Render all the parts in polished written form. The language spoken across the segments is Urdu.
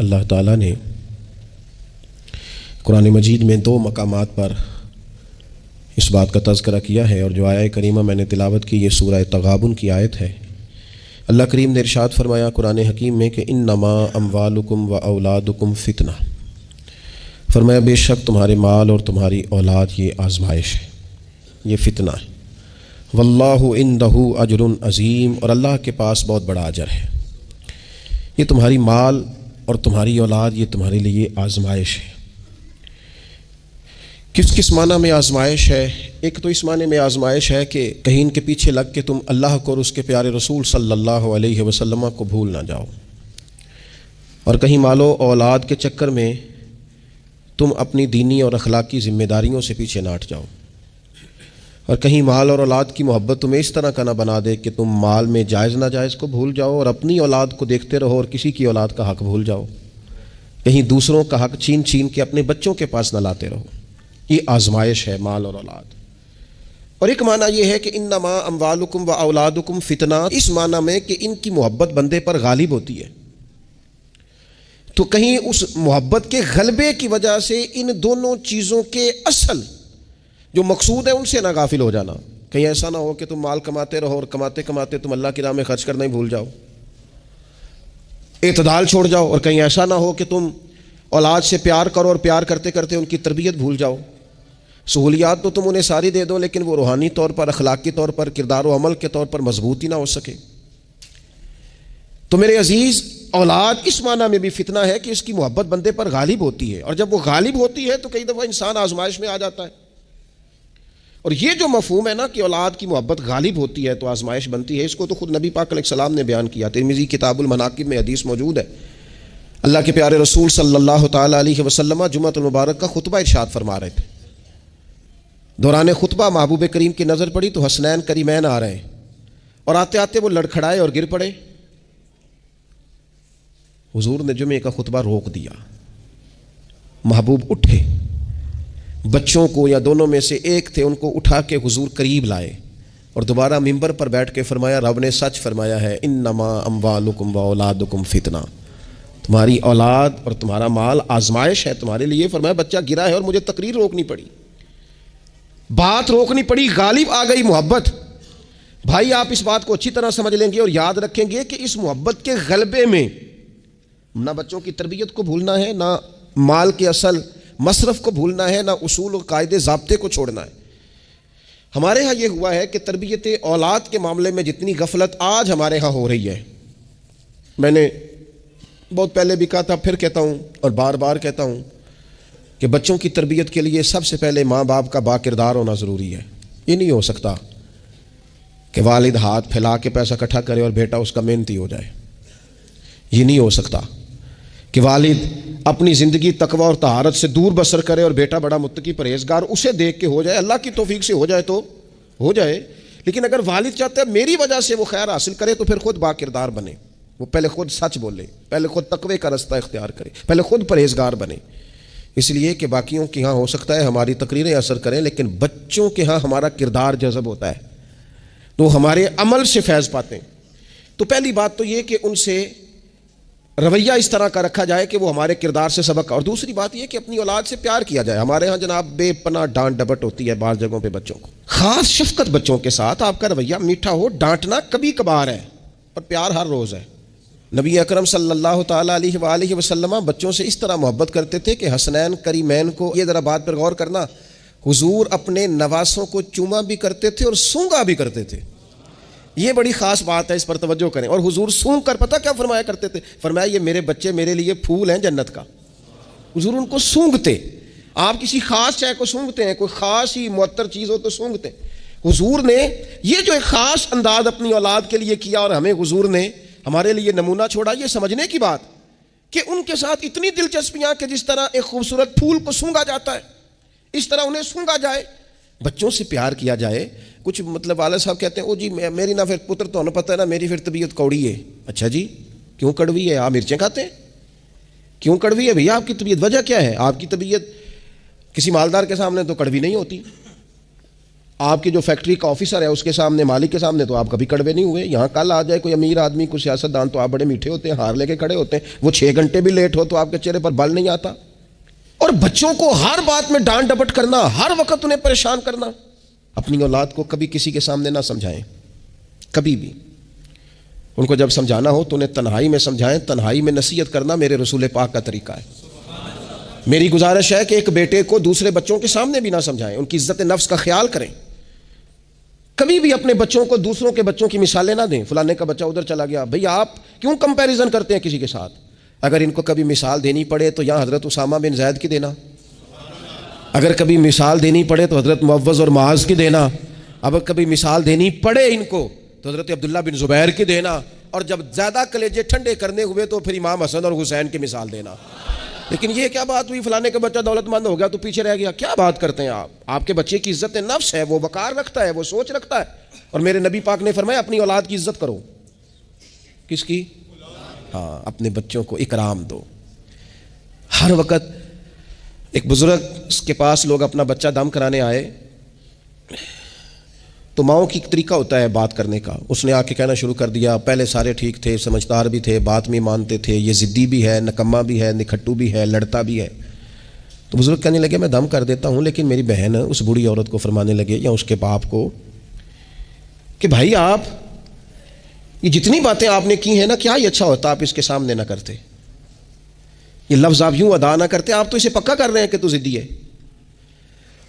اللہ تعالیٰ نے قرآن مجید میں 2 مقامات پر اس بات کا تذکرہ کیا ہے، اور جو آیہ کریمہ میں نے تلاوت کی یہ سورہ تغابن کی آیت ہے۔ اللہ کریم نے ارشاد فرمایا قرآن حکیم میں کہ انما اموالکم و اولادکم فتنہ، فرمایا بے شک تمہارے مال اور تمہاری اولاد یہ آزمائش ہے، یہ فتنہ ہے۔ واللہ عندہ اجر عظیم، اور اللہ کے پاس بہت بڑا اجر ہے۔ یہ تمہاری مال اور تمہاری اولاد یہ تمہارے لیے آزمائش ہے۔ کس معنی میں آزمائش ہے؟ ایک تو اس معنی میں آزمائش ہے کہ کہیں ان کے پیچھے لگ کے تم اللہ کو اور اس کے پیارے رسول صلی اللہ علیہ وسلم کو بھول نہ جاؤ، اور کہیں مال و اولاد کے چکر میں تم اپنی دینی اور اخلاقی ذمہ داریوں سے پیچھے نہ ہٹ جاؤ، اور کہیں مال اور اولاد کی محبت تمہیں اس طرح کا نہ بنا دے کہ تم مال میں جائز ناجائز کو بھول جاؤ اور اپنی اولاد کو دیکھتے رہو اور کسی کی اولاد کا حق بھول جاؤ، کہیں دوسروں کا حق چھین چھین کے اپنے بچوں کے پاس نہ لاتے رہو۔ یہ آزمائش ہے مال اور اولاد۔ اور ایک معنی یہ ہے کہ انما اموالکم و اولادکم فتنہ، اس معنی میں کہ ان کی محبت بندے پر غالب ہوتی ہے، تو کہیں اس محبت کے غلبے کی وجہ سے ان دونوں چیزوں کے اصل جو مقصود ہے ان سے نہ غافل ہو جانا۔ کہیں ایسا نہ ہو کہ تم مال کماتے رہو اور کماتے کماتے تم اللہ کی راہ میں خرچ کرنا ہی بھول جاؤ، اعتدال چھوڑ جاؤ، اور کہیں ایسا نہ ہو کہ تم اولاد سے پیار کرو اور پیار کرتے کرتے ان کی تربیت بھول جاؤ۔ سہولیات تو تم انہیں ساری دے دو لیکن وہ روحانی طور پر، اخلاقی طور پر، کردار و عمل کے طور پر مضبوط ہی نہ ہو سکے۔ تو میرے عزیز، اولاد اس معنی میں بھی فتنہ ہے کہ اس کی محبت بندے پر غالب ہوتی ہے، اور جب وہ غالب ہوتی ہے تو کئی دفعہ انسان آزمائش میں آ جاتا ہے۔ اور یہ جو مفہوم ہے نا کہ اولاد کی محبت غالب ہوتی ہے تو آزمائش بنتی ہے، اس کو تو خود نبی پاک علیہ السلام نے بیان کیا۔ ترمذی کتاب المناقب میں حدیث موجود ہے، اللہ کے پیارے رسول صلی اللہ تعالیٰ علیہ وسلم جمعۃ المبارک کا خطبہ ارشاد فرما رہے تھے۔ دوران خطبہ محبوب کریم کی نظر پڑی تو حسنین کریمین آ رہے ہیں، اور آتے آتے وہ لڑکھڑائے اور گر پڑے۔ حضور نے جمعے کا خطبہ روک دیا، محبوب اٹھے، بچوں کو یا دونوں میں سے ایک تھے ان کو اٹھا کے حضور قریب لائے، اور دوبارہ ممبر پر بیٹھ کے فرمایا رب نے سچ فرمایا ہے انما اموالکم و اولادکم فتنہ، تمہاری اولاد اور تمہارا مال آزمائش ہے تمہارے لیے۔ فرمایا بچہ گرا ہے اور مجھے تقریر روکنی پڑی، بات روکنی پڑی، غالب آ گئی محبت۔ بھائی آپ اس بات کو اچھی طرح سمجھ لیں گے اور یاد رکھیں گے کہ اس محبت کے غلبے میں نہ بچوں کی تربیت کو بھولنا ہے، نہ مال کے اصل مصرف کو بھولنا ہے، نہ اصول و قاعدے ضابطے کو چھوڑنا ہے۔ ہمارے ہاں یہ ہوا ہے کہ تربیت اولاد کے معاملے میں جتنی غفلت آج ہمارے ہاں ہو رہی ہے، میں نے بہت پہلے بھی کہا تھا، پھر کہتا ہوں اور بار بار کہتا ہوں کہ بچوں کی تربیت کے لیے سب سے پہلے ماں باپ کا با کردار ہونا ضروری ہے۔ یہ نہیں ہو سکتا کہ والد ہاتھ پھیلا کے پیسہ اکٹھا کرے اور بیٹا اس کا محنتی ہو جائے۔ یہ نہیں ہو سکتا کہ والد اپنی زندگی تقوی اور طہارت سے دور بسر کرے اور بیٹا بڑا متقی پرہیزگار اسے دیکھ کے ہو جائے۔ اللہ کی توفیق سے ہو جائے تو ہو جائے، لیکن اگر والد چاہتا ہے میری وجہ سے وہ خیر حاصل کرے تو پھر خود با کردار بنے، وہ پہلے خود سچ بولے، پہلے خود تقوی کا رستہ اختیار کرے، پہلے خود پرہیزگار بنے۔ اس لیے کہ باقیوں کے ہاں ہو سکتا ہے ہماری تقریریں اثر کریں، لیکن بچوں کے ہاں ہمارا کردار جذب ہوتا ہے تو ہمارے عمل سے فیض پاتے ہیں۔ تو پہلی بات تو یہ کہ ان سے رویہ اس طرح کا رکھا جائے کہ وہ ہمارے کردار سے سبق، اور دوسری بات یہ کہ اپنی اولاد سے پیار کیا جائے۔ ہمارے ہاں جناب بے پناہ ڈانٹ ڈپٹ ہوتی ہے بعض جگہوں پہ بچوں کو، خاص شفقت بچوں کے ساتھ آپ کا رویہ میٹھا ہو، ڈانٹنا کبھی کبھار ہے اور پیار ہر روز ہے۔ نبی اکرم صلی اللہ تعالیٰ علیہ وآلہ وسلم بچوں سے اس طرح محبت کرتے تھے کہ حسنین کریمین کو، یہ ذرا بات پر غور کرنا، حضور اپنے نواسوں کو چوما بھی کرتے تھے اور سونگا بھی کرتے تھے۔ یہ بڑی خاص بات ہے، اس پر توجہ کریں۔ اور حضور سونگ کر پتہ کیا فرمایا کرتے تھے؟ فرمایا یہ میرے بچے میرے لیے پھول ہیں جنت کا۔ حضور ان کو سونگتے، آپ کسی خاص شے کو سونگتے ہیں، کوئی خاص ہی معطر چیز ہو تو سونگتے ہیں۔ حضور نے یہ جو ایک خاص انداز اپنی اولاد کے لیے کیا اور ہمیں حضور نے ہمارے لیے نمونہ چھوڑا، یہ سمجھنے کی بات کہ ان کے ساتھ اتنی دلچسپیاں کہ جس طرح ایک خوبصورت پھول کو سونگا جاتا ہے اس طرح انہیں سونگا جائے، بچوں سے پیار کیا جائے۔ کچھ مطلب والد صاحب کہتے ہیں او جی میری نہ پھر پتر تو پتہ ہے نا میری پھر طبیعت کوڑی ہے۔ اچھا جی کیوں کڑوی ہے؟ آپ مرچیں کھاتے ہیں؟ کیوں کڑوی ہے بھیا آپ کی طبیعت؟ وجہ کیا ہے؟ آپ کی طبیعت کسی مالدار کے سامنے تو کڑوی نہیں ہوتی، آپ کی جو فیکٹری کا آفیسر ہے اس کے سامنے، مالک کے سامنے تو آپ کبھی کڑوے نہیں ہوئے. یہاں کل آ جائے کوئی امیر آدمی، کوئی سیاستدان، تو آپ بڑے میٹھے ہوتے ہیں، ہار لے کے کھڑے ہوتے ہیں. وہ 6 گھنٹے بھی لیٹ ہو تو آپ کے چہرے پر بل نہیں آتا. اور بچوں کو ہر بات میں ڈانٹ ڈپٹ کرنا، ہر وقت انہیں پریشان کرنا. اپنی اولاد کو کبھی کسی کے سامنے نہ سمجھائیں، کبھی بھی. ان کو جب سمجھانا ہو تو انہیں تنہائی میں سمجھائیں. تنہائی میں نصیحت کرنا میرے رسول پاک کا طریقہ ہے. میری گزارش ہے کہ ایک بیٹے کو دوسرے بچوں کے سامنے بھی نہ سمجھائیں، ان کی عزت نفس کا خیال کریں. کبھی بھی اپنے بچوں کو دوسروں کے بچوں کی مثالیں نہ دیں. فلانے کا بچہ ادھر چلا گیا، بھئی آپ کیوں کمپیریزن کرتے ہیں کسی کے ساتھ؟ اگر ان کو کبھی مثال دینی پڑے تو یہاں حضرت اسامہ بن زید کی دینا. اگر کبھی مثال دینی پڑے تو حضرت معوذ اور معاذ کی دینا. اب کبھی مثال دینی پڑے ان کو تو حضرت عبداللہ بن زبیر کی دینا. اور جب زیادہ کلیجے ٹھنڈے کرنے ہوئے تو پھر امام حسن اور حسین کی مثال دینا. لیکن یہ کیا بات ہوئی، فلانے کا بچہ دولت مند ہو گیا تو پیچھے رہ گیا؟ کیا بات کرتے ہیں آپ؟ آپ کے بچے کی عزت نفس ہے، وہ وقار رکھتا ہے، وہ سوچ رکھتا ہے. اور میرے نبی پاک نے فرمایا اپنی اولاد کی عزت کرو. کس کی؟ ہاں، اپنے بچوں کو اکرام دو. ہر وقت ایک بزرگ کے پاس لوگ اپنا بچہ دم کرانے آئے تو ماؤں کی طریقہ ہوتا ہے بات کرنے کا. اس نے آ کے کہنا شروع کر دیا، پہلے سارے ٹھیک تھے، سمجھدار بھی تھے، بات میں مانتے تھے، یہ ضدی بھی ہے، نکما بھی ہے، نکھٹو بھی ہے، لڑتا بھی ہے. تو بزرگ کہنے لگے میں دم کر دیتا ہوں، لیکن میری بہن اس بوڑھی عورت کو فرمانے لگے یا اس کے باپ کو کہ بھائی آپ یہ جتنی باتیں آپ نے کی ہیں نا، کیا یہ اچھا ہوتا آپ اس کے سامنے نہ کرتے. یہ لفظ آپ یوں ادا نہ کرتے. آپ تو اسے پکا کر رہے ہیں کہ تو ضدی ہے.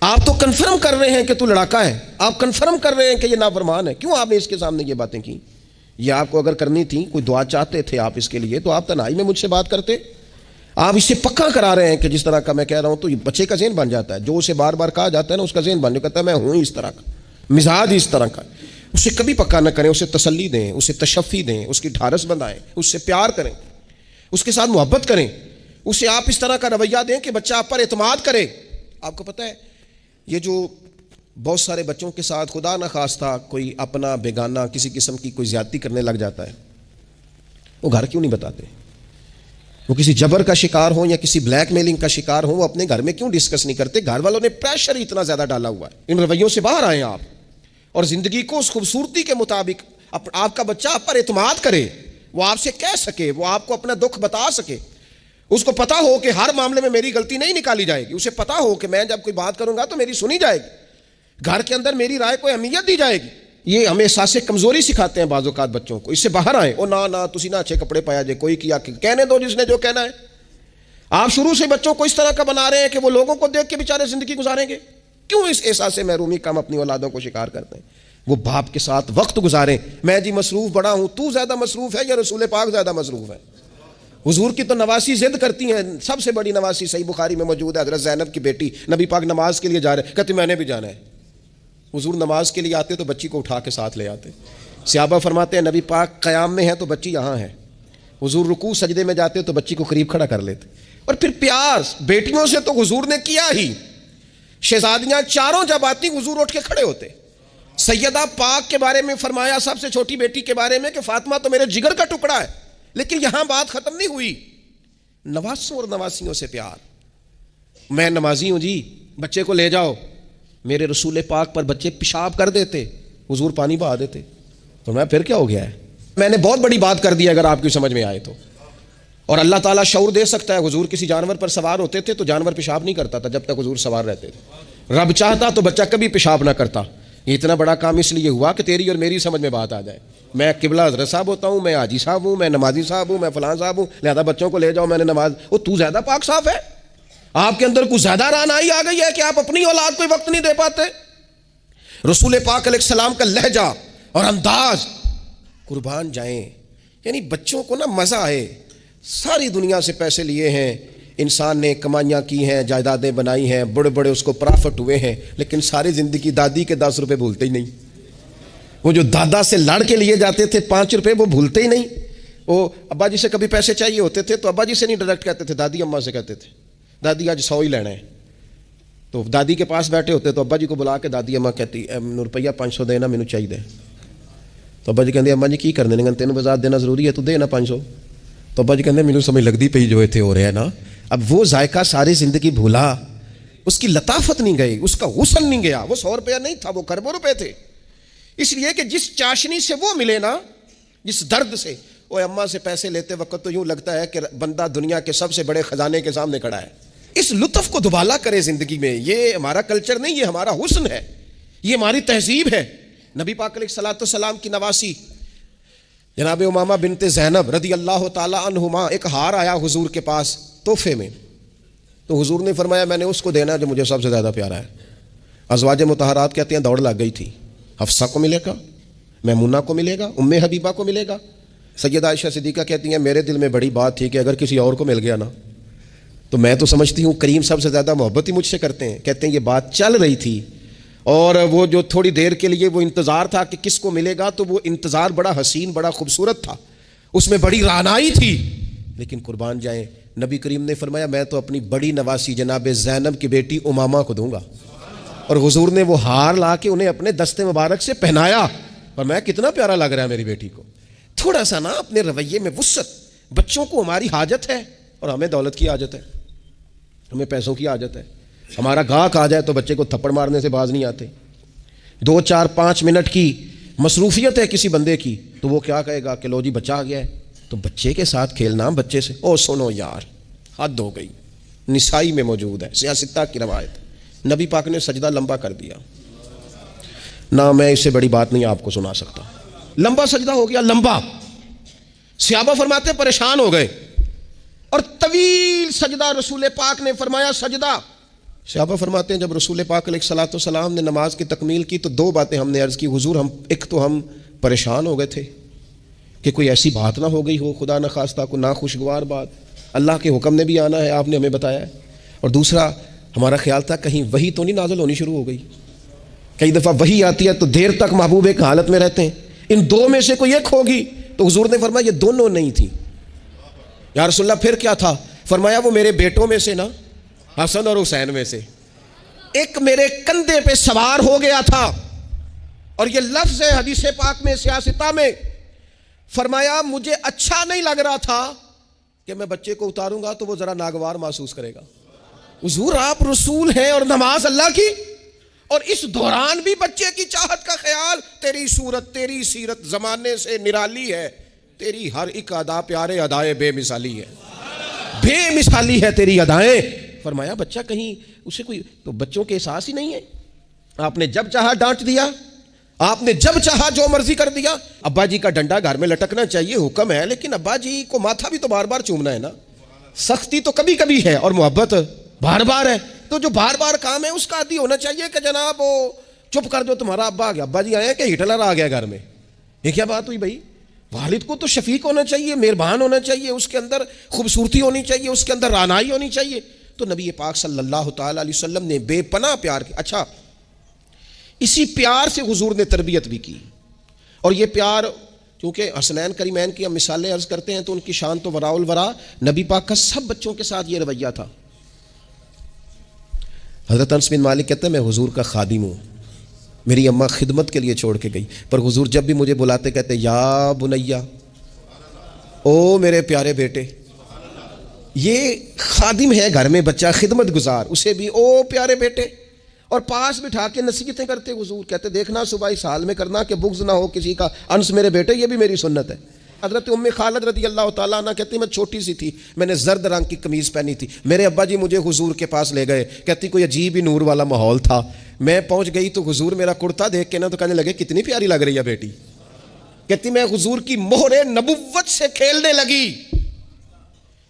آپ تو کنفرم کر رہے ہیں کہ تو لڑاکا ہے. آپ کنفرم کر رہے ہیں کہ یہ نافرمان ہے. کیوں آپ نے اس کے سامنے یہ باتیں کی؟ یہ آپ کو اگر کرنی تھی، کوئی دعا چاہتے تھے آپ اس کے لیے، تو آپ تنہائی میں مجھ سے بات کرتے. آپ اسے پکا کرا رہے ہیں کہ جس طرح کا میں کہہ رہا ہوں تو یہ بچے کا ذہن بن جاتا ہے. جو اسے بار بار کہا جاتا ہے نا، اس کا ذہن بن جاتا ہے میں ہوں اس طرح کا، مزاج اس طرح کا. اسے کبھی پکا نہ کریں، اسے تسلی دیں، اسے تشفی دیں، اس کی ڈھارس بندھائیں، اس سے پیار کریں، اس کے ساتھ محبت کریں. اسے آپ اس طرح کا رویہ دیں کہ بچہ آپ پر اعتماد کرے. آپ کو پتہ ہے یہ جو بہت سارے بچوں کے ساتھ خدا نہ خواستہ کوئی اپنا بیگانہ کسی قسم کی کوئی زیادتی کرنے لگ جاتا ہے، وہ گھر کیوں نہیں بتاتے؟ وہ کسی جبر کا شکار ہوں یا کسی بلیک میلنگ کا شکار ہوں، وہ اپنے گھر میں کیوں ڈسکس نہیں کرتے؟ گھر والوں نے پریشر اتنا زیادہ ڈالا ہوا ہے. ان رویوں سے باہر آئیں آپ، اور زندگی کو اس خوبصورتی کے مطابق آپ کا بچہ آپ پر اعتماد کرے، وہ آپ سے کہہ سکے، وہ آپ کو اپنا دکھ بتا سکے. اس کو پتا ہو کہ ہر معاملے میں میری غلطی نہیں نکالی جائے گی. اسے پتا ہو کہ میں جب کوئی بات کروں گا تو میری سنی جائے گی، گھر کے اندر میری رائے کو اہمیت دی جائے گی. یہ ہمیں احساس کمزوری سکھاتے ہیں بعض اوقات بچوں کو. اس سے باہر آئیں. او نہ تسی نہ اچھے کپڑے پایا جائے، کوئی کیا کہنے دو جس نے جو کہنا ہے. آپ شروع سے بچوں کو اس طرح کا بنا رہے ہیں کہ وہ لوگوں کو دیکھ کے بیچارے زندگی گزاریں گے. کیوں اس احساس محرومی کا ہم اپنی اولادوں کو شکار کرتے ہیں؟ وہ باپ کے ساتھ وقت گزاریں. میں جی مصروف بڑا ہوں، تو زیادہ مصروف ہے یا رسول پاک زیادہ مصروف ہے؟ حضور کی تو نواسی ضد کرتی ہیں. سب سے بڑی نواسی صحیح بخاری میں موجود ہے، حضرت زینب کی بیٹی. نبی پاک نماز کے لیے جا رہے، کہتے میں نے بھی جانا ہے. حضور نماز کے لیے آتے تو بچی کو اٹھا کے ساتھ لے آتے. صحابہ فرماتے ہیں نبی پاک قیام میں ہے تو بچی یہاں ہے. حضور رکوع سجدے میں جاتے تو بچی کو قریب کھڑا کر لیتے. اور پھر پیار بیٹیوں سے تو حضور نے کیا ہی. شہزادیاں چاروں جب آتی حضور اٹھ کے کھڑے ہوتے. سیدہ پاک کے بارے میں فرمایا، سب سے چھوٹی بیٹی کے بارے میں، کہ فاطمہ تو میرے جگر کا ٹکڑا ہے. لیکن یہاں بات ختم نہیں ہوئی. نواسوں اور نواسیوں سے پیار. میں نمازی ہوں جی، بچے کو لے جاؤ. میرے رسول پاک پر بچے پیشاب کر دیتے، حضور پانی بہا دیتے. تو میں پھر کیا ہو گیا ہے؟ میں نے بہت بڑی بات کر دی اگر آپ کی سمجھ میں آئے تو. اور اللہ تعالیٰ شعور دے سکتا ہے. حضور کسی جانور پر سوار ہوتے تھے تو جانور پیشاب نہیں کرتا تھا جب تک حضور سوار رہتے تھے. رب چاہتا تو بچہ کبھی پیشاب نہ کرتا. یہ اتنا بڑا کام اس لیے ہوا کہ تیری اور میری سمجھ میں بات آ جائے. میں قبلہ حضرت صاحب ہوتا ہوں، میں حاجی صاحب ہوں، میں نمازی صاحب ہوں، میں فلاں صاحب ہوں، لہذا بچوں کو لے جاؤ میں نے نماز. وہ تو زیادہ پاک صاف ہے؟ آپ کے اندر کچھ زیادہ رعنائی آ گئی ہے کہ آپ اپنی اولاد کو وقت نہیں دے پاتے. رسول پاک علیہ السلام کا لہجہ اور انداز، قربان جائیں. یعنی بچوں کو نا مزہ آئے. ساری دنیا سے پیسے لیے ہیں انسان نے، کمائیاں کی ہیں، جائیدادیں بنائی ہیں، بڑے بڑے اس کو پرافٹ ہوئے ہیں، لیکن ساری زندگی دادی کے 10 روپے بھولتے ہی نہیں. وہ جو دادا سے لڑ کے لیے جاتے تھے 5 روپے، وہ بھولتے ہی نہیں. وہ ابا جی سے کبھی پیسے چاہیے ہوتے تھے تو ابا جی سے نہیں ڈائریکٹ کہتے تھے، دادی اماں سے کہتے تھے دادی آج 100 ہی لینا ہے. تو دادی کے پاس بیٹھے ہوتے تو ابا جی کو بلا کے دادی اماں کہتی روپیہ 500 دینا مینوں چاہیے. تو ابا جی کہتے اماں جی کی کرنے نے، تینوں بازار دینا ضروری ہے تو دے نا 500. تو ابا جی کہتے مینوں سمجھ لگتی پئی جو اتنے ہو رہا ہے نا. اب وہ ذائقہ ساری زندگی بھولا. اس کی لطافت نہیں گئی, اس کا حسن نہیں گیا. وہ 100 روپیہ نہیں تھا, وہ کروڑوں روپے تھے. اس لیے کہ جس چاشنی سے وہ ملے نا, جس درد سے, وہ اماں سے پیسے لیتے وقت تو یوں لگتا ہے کہ بندہ دنیا کے سب سے بڑے خزانے کے سامنے کھڑا ہے. اس لطف کو دوبالا کرے زندگی میں. یہ ہمارا کلچر نہیں, یہ ہمارا حسن ہے, یہ ہماری تہذیب ہے. نبی پاک علیہ الصلوۃ والسلام کی نواسی جناب امامہ بنت زینب رضی اللہ تعالی عنہما, ایک ہار آیا حضور کے پاس تحفے میں, تو حضور نے فرمایا میں نے اس کو دینا جو مجھے سب سے زیادہ پیارا ہے. ازواج مطہرات کہتے ہیں دوڑ لگ گئی تھی. حفصہ کو ملے گا, میمونہ کو ملے گا, ام حبیبہ کو ملے گا. سیدہ عائشہ صدیقہ کہتی ہیں میرے دل میں بڑی بات تھی کہ اگر کسی اور کو مل گیا نا تو میں تو سمجھتی ہوں کریم سب سے زیادہ محبت ہی مجھ سے کرتے ہیں. کہتے ہیں یہ بات چل رہی تھی اور وہ جو تھوڑی دیر کے لیے وہ انتظار تھا کہ کس کو ملے گا, تو وہ انتظار بڑا حسین بڑا خوبصورت تھا, اس میں بڑی رعنائی تھی. لیکن قربان جائیں نبی کریم نے فرمایا میں تو اپنی بڑی نواسی جناب زینب کی بیٹی امامہ کو دوں گا. اور حضور نے وہ ہار لا کے انہیں اپنے دستے مبارک سے پہنایا. اور میں کتنا پیارا لگ رہا ہے میری بیٹی کو. تھوڑا سا نا اپنے رویے میں وسعت. بچوں کو ہماری حاجت ہے اور ہمیں دولت کی حاجت ہے, ہمیں پیسوں کی حاجت ہے. ہمارا گاہک آ جائے تو بچے کو تھپڑ مارنے سے باز نہیں آتے. 2 4 5 منٹ کی مصروفیت ہے کسی بندے کی تو وہ کیا کہے گا کہ لو جی بچہ آ گیا ہے. تو بچے کے ساتھ کھیلنا, بچے سے او سنو یار حد ہو گئی. نسائی میں موجود ہے, سیاستہ کی روایت. نبی پاک نے سجدہ لمبا کر دیا نہ, میں اس سے بڑی بات نہیں آپ کو سنا سکتا. لمبا سجدہ ہو گیا, لمبا. صحابہ فرماتے پریشان ہو گئے اور طویل سجدہ رسول پاک نے فرمایا سجدہ. صحابہ فرماتے ہیں جب رسول پاک علیہ الصلوۃ والسلام نے نماز کی تکمیل کی تو 2 باتیں ہم نے عرض کی حضور. ایک تو ہم پریشان ہو گئے تھے کہ کوئی ایسی بات نہ ہو گئی ہو, خدا نخواستہ کوئی ناخوشگوار بات, اللہ کے حکم نے بھی آنا ہے, آپ نے ہمیں بتایا ہے. اور دوسرا ہمارا خیال تھا کہیں وحی تو نہیں نازل ہونی شروع ہو گئی. کئی دفعہ وحی آتی ہے تو دیر تک محبوب ایک حالت میں رہتے ہیں, ان 2 میں سے کوئی ایک ہوگی. تو حضور نے فرمایا یہ دونوں نہیں تھی. یا رسول اللہ پھر کیا تھا؟ فرمایا وہ میرے بیٹوں میں سے نا, حسن اور حسین میں سے ایک میرے کندھے پہ سوار ہو گیا تھا. اور یہ لفظ ہے حدیث پاک میں سیاستہ میں, فرمایا مجھے اچھا نہیں لگ رہا تھا کہ میں بچے کو اتاروں گا تو وہ ذرا ناگوار محسوس کرے گا. حضور آپ رسول ہیں اور نماز اللہ کی, اور اس دوران بھی بچے کی چاہت کا خیال. تیری صورت تیری سیرت زمانے سے نرالی ہے, تیری ہر ایک ادا پیارے ادائے بے مثالی ہے, بے مثالی ہے تیری ادائیں. فرمایا بچہ کہیں اسے کوئی, تو بچوں کے احساس ہی نہیں ہے. آپ نے جب چاہا ڈانٹ دیا, آپ نے جب چاہا جو مرضی کر دیا. ابا جی کا ڈنڈا گھر میں لٹکنا چاہیے, حکم ہے, لیکن ابا جی کو ماتھا بھی تو بار بار چومنا ہے نا. سختی تو کبھی کبھی ہے اور محبت بار بار ہے. تو جو بار بار کام ہے اس کا عادی ہونا چاہیے کہ جناب وہ چپ کر دو, تمہارا ابا آ گیا, ابا جی آئے کہ ہٹلر آ گیا گھر میں. یہ کیا بات ہوئی بھائی؟ والد کو تو شفیق ہونا چاہیے, مہربان ہونا چاہیے, اس کے اندر خوبصورتی ہونی چاہیے, اس کے اندر رعنائی ہونی چاہیے. تو نبی پاک صلی اللہ تعالی علیہ وسلم نے بے پناہ پیار کیا. اچھا اسی پیار سے حضور نے تربیت بھی کی. اور یہ پیار کیونکہ حسنین کریمین کی ہم مثالیں عرض کرتے ہیں تو ان کی شان تو وراء الورا. نبی پاک کا سب بچوں کے ساتھ یہ رویہ تھا. حضرت انس بن مالک کہتے ہیں میں حضور کا خادم ہوں, میری اماں خدمت کے لیے چھوڑ کے گئی, پر حضور جب بھی مجھے بلاتے کہتے یا بنیا, او میرے پیارے بیٹے. یہ خادم ہے گھر میں, بچہ خدمت گزار, اسے بھی او پیارے بیٹے. اور پاس بٹھا کے نصیحتیں کرتے حضور. کہتے دیکھنا صبح اس حال میں کرنا کہ بغض نہ ہو کسی کا, انس میرے بیٹے یہ بھی میری سنت ہے. حضرت ام خالد رضی اللہ تعالیٰ عنہ کہتی میں چھوٹی سی تھی, میں نے زرد رنگ کی قمیض پہنی تھی, میرے ابا جی مجھے حضور کے پاس لے گئے. کہتی کوئی عجیب ہی نور والا ماحول تھا, میں پہنچ گئی تو حضور میرا کرتا دیکھ کے نا تو کہنے لگے کتنی پیاری لگ رہی ہے بیٹی. کہتی میں حضور کی مہر نبوت سے کھیلنے لگی.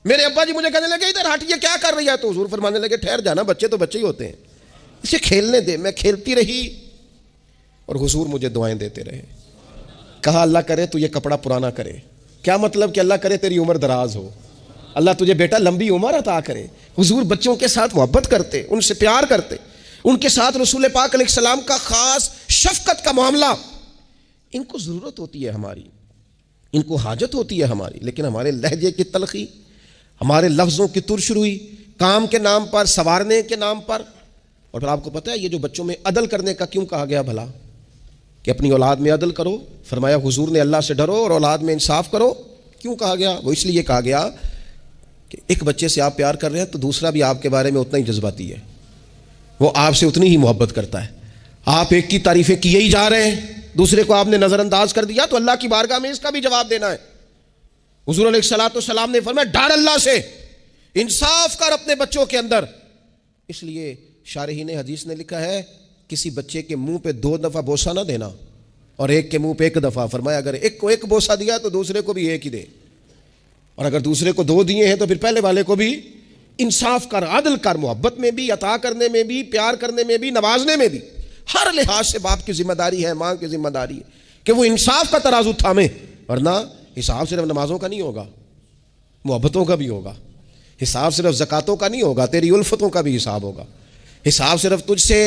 میرے ابا جی مجھے کہنے لگے ادھر ہٹ, یہ کیا کر رہی ہے؟ تو حضور فرمانے لگے ٹھہر جانا, بچے تو بچے ہی ہوتے ہیں, اسے کھیلنے دے. میں کھیلتی رہی اور حضور مجھے دعائیں دیتے رہے. کہا اللہ کرے تو یہ کپڑا پرانا کرے. کیا مطلب کہ اللہ کرے تیری عمر دراز ہو, اللہ تجھے بیٹا لمبی عمر عطا کرے. حضور بچوں کے ساتھ محبت کرتے, ان سے پیار کرتے, ان کے ساتھ رسول پاک علیہ السلام کا خاص شفقت کا معاملہ. ان کو ضرورت ہوتی ہے ہماری, ان کو حاجت ہوتی ہے ہماری, لیکن ہمارے لہجے کی تلخی, ہمارے لفظوں کی ترش روئی, کام کے نام پر, سنوارنے کے نام پر. اور پھر آپ کو پتہ ہے یہ جو بچوں میں عدل کرنے کا کیوں کہا گیا بھلا, کہ اپنی اولاد میں عدل کرو. فرمایا حضور نے اللہ سے ڈرو اور اولاد میں انصاف کرو. کیوں کہا گیا؟ وہ اس لیے کہا گیا کہ ایک بچے سے آپ پیار کر رہے ہیں تو دوسرا بھی آپ کے بارے میں اتنا ہی جذباتی ہے. وہ آپ سے اتنی ہی محبت کرتا ہے. آپ ایک کی تعریفیں کیے ہی جا رہے ہیں, دوسرے کو آپ نے نظر انداز کر دیا, تو اللہ کی بارگاہ میں اس کا بھی جواب دینا ہے. حضور علیہ الصلوۃ والسلام نے فرمایا ڈر اللہ سے, انصاف کر اپنے بچوں کے اندر. اس لیے شارحین حدیث نے لکھا ہے کسی بچے کے منہ پہ 2 دفعہ بوسہ نہ دینا اور ایک کے منہ پہ 1 دفعہ. فرمایا اگر ایک کو 1 بوسہ دیا تو دوسرے کو بھی 1 ہی دے, اور اگر دوسرے کو 2 دیے ہیں تو پھر پہلے والے کو بھی انصاف کر, عدل کر, محبت میں بھی, عطا کرنے میں بھی, پیار کرنے میں بھی, نوازنے میں بھی. ہر لحاظ سے باپ کی ذمہ داری ہے, ماں کی ذمہ داری ہے کہ وہ انصاف کا ترازو تھامے, ورنہ حساب صرف نمازوں کا نہیں ہوگا, محبتوں کا بھی ہوگا. حساب صرف زکاتوں کا نہیں ہوگا, تیری الفتوں کا بھی حساب ہوگا. حساب صرف تجھ سے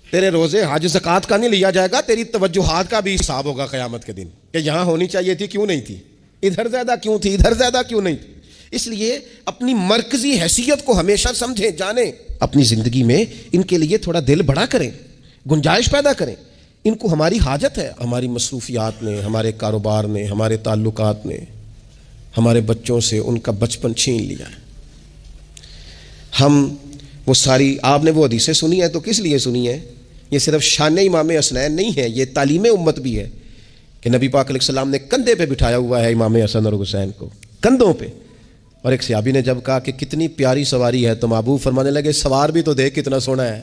تیرے روزے حج زکات کا نہیں لیا جائے گا, تیری توجہات کا بھی حساب ہوگا قیامت کے دن, کہ یہاں ہونی چاہیے تھی کیوں نہیں تھی, ادھر زیادہ کیوں تھی, ادھر زیادہ کیوں نہیں تھی. اس لیے اپنی مرکزی حیثیت کو ہمیشہ سمجھیں, جانیں. اپنی زندگی میں ان کے لیے تھوڑا دل بڑا کریں, گنجائش پیدا کریں. ان کو ہماری حاجت ہے. ہماری مصروفیات نے, ہمارے کاروبار نے, ہمارے تعلقات نے ہمارے بچوں سے ان کا بچپن چھین لیا ہے. ہم وہ ساری, آپ نے وہ حدیثیں سنی ہیں تو کس لیے سنی ہے؟ یہ صرف شان امام حسنین نہیں ہے, یہ تعلیم امت بھی ہے کہ نبی پاک علیہ السلام نے کندھے پہ بٹھایا ہوا ہے امام حسن اور حسین کو, کندھوں پہ. اور ایک صحابی نے جب کہا کہ کتنی پیاری سواری ہے, تو محبوب فرمانے لگے سوار بھی تو دیکھ کتنا سونا ہے,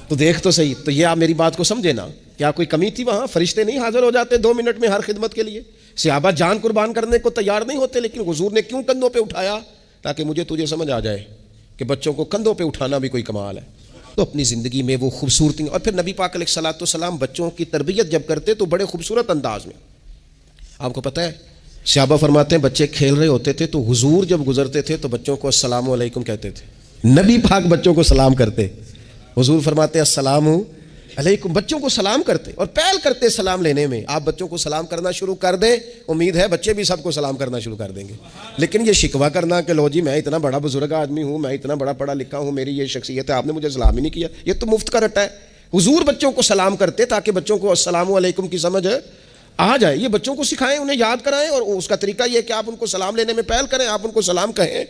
تو دیکھ تو صحیح. تو یہ آپ میری بات کو سمجھے نا, کیا کوئی کمی تھی وہاں؟ فرشتے نہیں حاضر ہو جاتے 2 منٹ میں ہر خدمت کے لیے؟ صحابہ جان قربان کرنے کو تیار نہیں ہوتے, لیکن حضور نے کیوں کندھوں پہ اٹھایا؟ تاکہ مجھے تجھے سمجھ آ جائے کہ بچوں کو کندھوں پہ اٹھانا بھی کوئی کمال ہے. تو اپنی زندگی میں وہ خوبصورتی, اور پھر نبی پاک علیہ الصلوۃ والسلام بچوں کی تربیت جب کرتے تو بڑے خوبصورت انداز میں. آپ کو پتہ ہے صحابہ فرماتے ہیں بچے کھیل رہے ہوتے تھے تو حضور جب گزرتے تھے تو بچوں کو السلام علیکم کہتے تھے. نبی پاک بچوں کو سلام کرتے, حضور فرماتے ہیں السلام علیکم, بچوں کو سلام کرتے اور پہل کرتے سلام لینے میں. آپ بچوں کو سلام کرنا شروع کر دیں, امید ہے بچے بھی سب کو سلام کرنا شروع کر دیں گے. لیکن یہ شکوہ کرنا کہ لو جی میں اتنا بڑا بزرگ آدمی ہوں, میں اتنا بڑا پڑھا لکھا ہوں, میری یہ شخصیت ہے, آپ نے مجھے سلام ہی نہیں کیا, یہ تو مفت کا رٹا ہے. حضور بچوں کو سلام کرتے تاکہ بچوں کو السلام علیکم کی سمجھ آ جائے. یہ بچوں کو سکھائیں, انہیں یاد کرائیں, اور اس کا طریقہ یہ ہے کہ آپ ان کو سلام لینے میں پہل کریں, آپ ان کو سلام کہیں.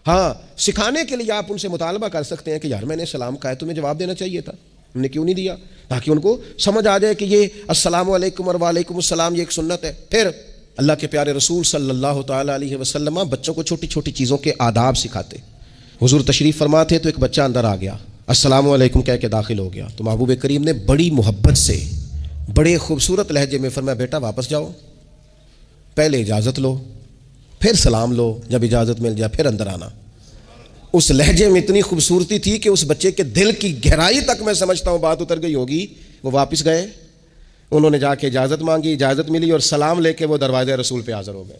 ہاں, سکھانے کے لیے آپ ان سے مطالبہ کر سکتے ہیں کہ یار میں نے سلام کہا ہے, تمہیں جواب دینا چاہیے تھا, ہم نے کیوں نہیں دیا, تاکہ ان کو سمجھ آ جائے کہ یہ السلام علیکم اور وعلیکم السلام یہ ایک سنت ہے. پھر اللہ کے پیارے رسول صلی اللہ تعالیٰ علیہ وسلم بچوں کو چھوٹی چھوٹی چیزوں کے آداب سکھاتے. حضور تشریف فرما تھے تو ایک بچہ اندر آ گیا, السلام علیکم کہہ کے داخل ہو گیا, تو محبوب کریم نے بڑی محبت سے بڑے خوبصورت لہجے میں فرمایا بیٹا واپس جاؤ, پہلے اجازت لو, پھر سلام لو, جب اجازت مل جائے پھر اندر آنا. اس لہجے میں اتنی خوبصورتی تھی کہ اس بچے کے دل کی گہرائی تک میں سمجھتا ہوں بات اتر گئی ہوگی. وہ واپس گئے, انہوں نے جا کے اجازت مانگی, اجازت ملی, اور سلام لے کے وہ دروازے رسول پہ حاضر ہو گئے.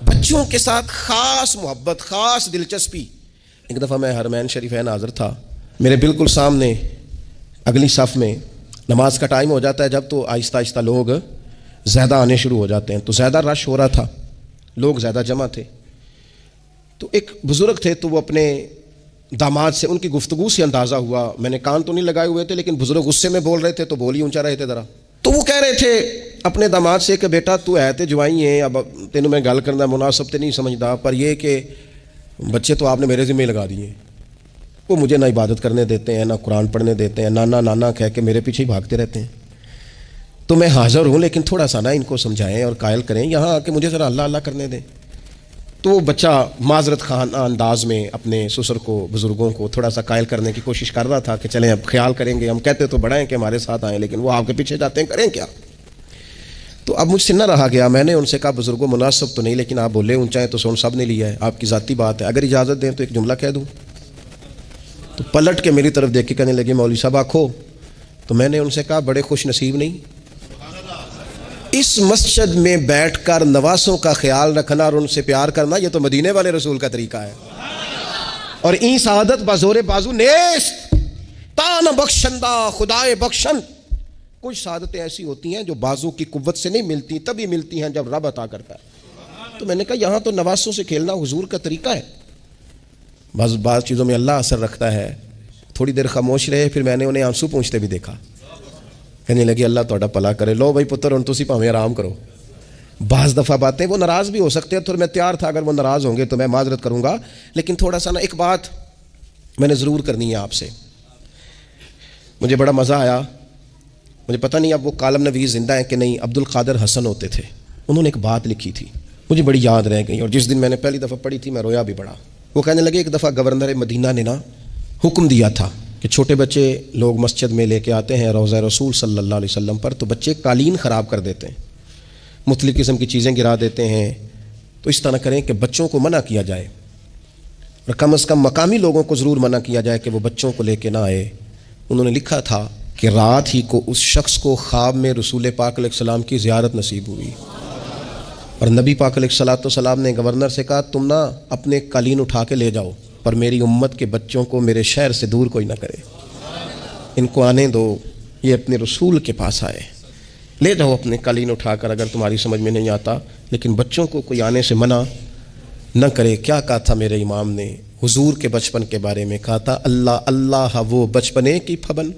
بچوں کے ساتھ خاص محبت, خاص دلچسپی. ایک دفعہ میں حرمین شریفین حاضر تھا, میرے بالکل سامنے اگلی صف میں نماز کا ٹائم ہو جاتا ہے جب, تو آہستہ آہستہ لوگ زیادہ آنے شروع ہو جاتے ہیں, تو زیادہ رش ہو رہا تھا, لوگ زیادہ جمع تھے. تو ایک بزرگ تھے, تو وہ اپنے داماد سے, ان کی گفتگو سے اندازہ ہوا, میں نے کان تو نہیں لگائے ہوئے تھے لیکن بزرگ غصے میں بول رہے تھے تو بول ہی اونچا رہے تھے ذرا. تو وہ کہہ رہے تھے اپنے داماد سے کہ بیٹا تو ہے تے جوائی ہیں, اب تینوں میں گل کرنا مناسب تے نہیں سمجھدا, پر یہ کہ بچے تو آپ نے میرے ذمہ لگا دیے, وہ مجھے نہ عبادت کرنے دیتے ہیں, نہ قرآن پڑھنے دیتے ہیں, نانا نانا کہہ کے میرے پیچھے ہی بھاگتے رہتے ہیں. تو میں حاضر ہوں, لیکن تھوڑا سا نا ان کو سمجھائیں اور قائل کریں, یہاں آ کے مجھے ذرا اللہ اللہ کرنے دیں. تو وہ بچہ معذرت خانہ انداز میں اپنے سسر کو, بزرگوں کو تھوڑا سا قائل کرنے کی کوشش کر رہا تھا کہ چلیں اب خیال کریں گے, ہم کہتے تو بڑا ہیں کہ ہمارے ساتھ آئیں, لیکن وہ آپ کے پیچھے جاتے ہیں, کریں کیا. تو اب مجھ سے نہ رہا گیا, میں نے ان سے کہا بزرگوں مناسب تو نہیں, لیکن آپ بولے اونچا ہے تو سن سب نے لیا ہے, آپ کی ذاتی بات ہے, اگر اجازت دیں تو ایک جملہ کہہ دوں. تو پلٹ کے میری طرف دیکھ کے کہنے لگے مولوی صاحب آکھو. تو میں نے ان سے کہا بڑے خوش نصیب نہیں, اس مسجد میں بیٹھ کر نواسوں کا خیال رکھنا اور ان سے پیار کرنا, یہ تو مدینے والے رسول کا طریقہ ہے. اور این سعادت بازور بازو نیست تا نہ بخشندہ خدائے بخشن. کچھ سعادتیں ایسی ہوتی ہیں جو بازو کی قوت سے نہیں ملتی, تبھی ملتی ہیں جب رب عطا کرتا ہے. تو میں نے کہا یہاں تو نواسوں سے کھیلنا حضور کا طریقہ ہے. بعض چیزوں میں اللہ اثر رکھتا ہے. تھوڑی دیر خاموش رہے, پھر میں نے انہیں آنسو پونچھتے بھی دیکھا, کہنے لگی اللہ تہاڈا بھلا کرے, لو بھائی پتر ہن تسی بھاویں آرام کرو. بعض دفعہ باتیں وہ ناراض بھی ہو سکتے ہیں, تو میں تیار تھا اگر وہ ناراض ہوں گے تو میں معذرت کروں گا, لیکن تھوڑا سا نا ایک بات میں نے ضرور کرنی ہے آپ سے. مجھے بڑا مزہ آیا. مجھے پتہ نہیں اب وہ کالم نویس زندہ ہیں کہ نہیں. عبد القادر حسن ہوتے تھے, انہوں نے ایک بات لکھی تھی, مجھے بڑی یاد رہ گئی, اور جس دن میں نے پہلی دفعہ پڑھی تھی میں رویا بھی بڑا. وہ کہنے لگے ایک دفعہ گورنر مدینہ نے حکم دیا تھا کہ چھوٹے بچے لوگ مسجد میں لے کے آتے ہیں روضہ رسول صلی اللہ علیہ وسلم پر, تو بچے قالین خراب کر دیتے ہیں, مختلف قسم کی چیزیں گرا دیتے ہیں. تو اس طرح کریں کہ بچوں کو منع کیا جائے, اور کم از کم مقامی لوگوں کو ضرور منع کیا جائے کہ وہ بچوں کو لے کے نہ آئے. انہوں نے لکھا تھا کہ رات ہی کو اس شخص کو خواب میں رسول پاک علیہ السلام کی زیارت نصیب ہوئی, اور نبی پاک علیہ السلام نے گورنر سے کہا تم نہ اپنے قالین اٹھا کے لے جاؤ, پر میری امت کے بچوں کو میرے شہر سے دور کوئی نہ کرے, ان کو آنے دو, یہ اپنے رسول کے پاس آئے, لے جاؤ اپنے قالین اٹھا کر اگر تمہاری سمجھ میں نہیں آتا, لیکن بچوں کو کوئی آنے سے منع نہ کرے. کیا کہا تھا میرے امام نے حضور کے بچپن کے بارے میں؟ کہا تھا اللہ اللہ وہ بچپنے کی پھبن,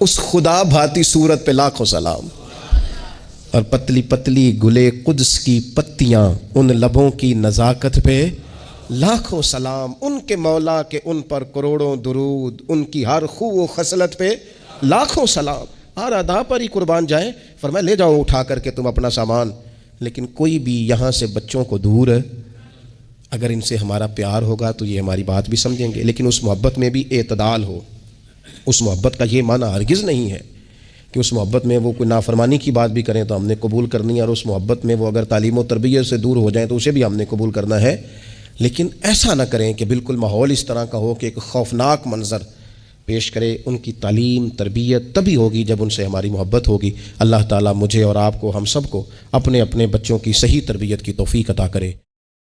اس خدا بھاتی صورت پہ لاکھوں سلام, اور پتلی پتلی گلے قدس کی پتیاں ان لبوں کی نزاکت پہ لاکھوں سلام, ان کے مولا کے ان پر کروڑوں درود, ان کی ہر خو و خصلت پہ لاکھوں سلام. ہر ادا پر ہی قربان جائیں. فرمایا لے جاؤ اٹھا کر کے تم اپنا سامان, لیکن کوئی بھی یہاں سے بچوں کو دور, اگر ان سے ہمارا پیار ہوگا تو یہ ہماری بات بھی سمجھیں گے, لیکن اس محبت میں بھی اعتدال ہو. اس محبت کا یہ معنی ہرگز نہیں ہے کہ اس محبت میں وہ کوئی نافرمانی کی بات بھی کریں تو ہم نے قبول کرنی ہے, اور اس محبت میں وہ اگر تعلیم و تربیت سے دور ہو جائیں تو اسے بھی ہم نے قبول کرنا ہے. لیکن ایسا نہ کریں کہ بالکل ماحول اس طرح کا ہو کہ ایک خوفناک منظر پیش کرے. ان کی تعلیم تربیت تبھی ہوگی جب ان سے ہماری محبت ہوگی. اللہ تعالیٰ مجھے اور آپ کو, ہم سب کو اپنے اپنے بچوں کی صحیح تربیت کی توفیق عطا کرے.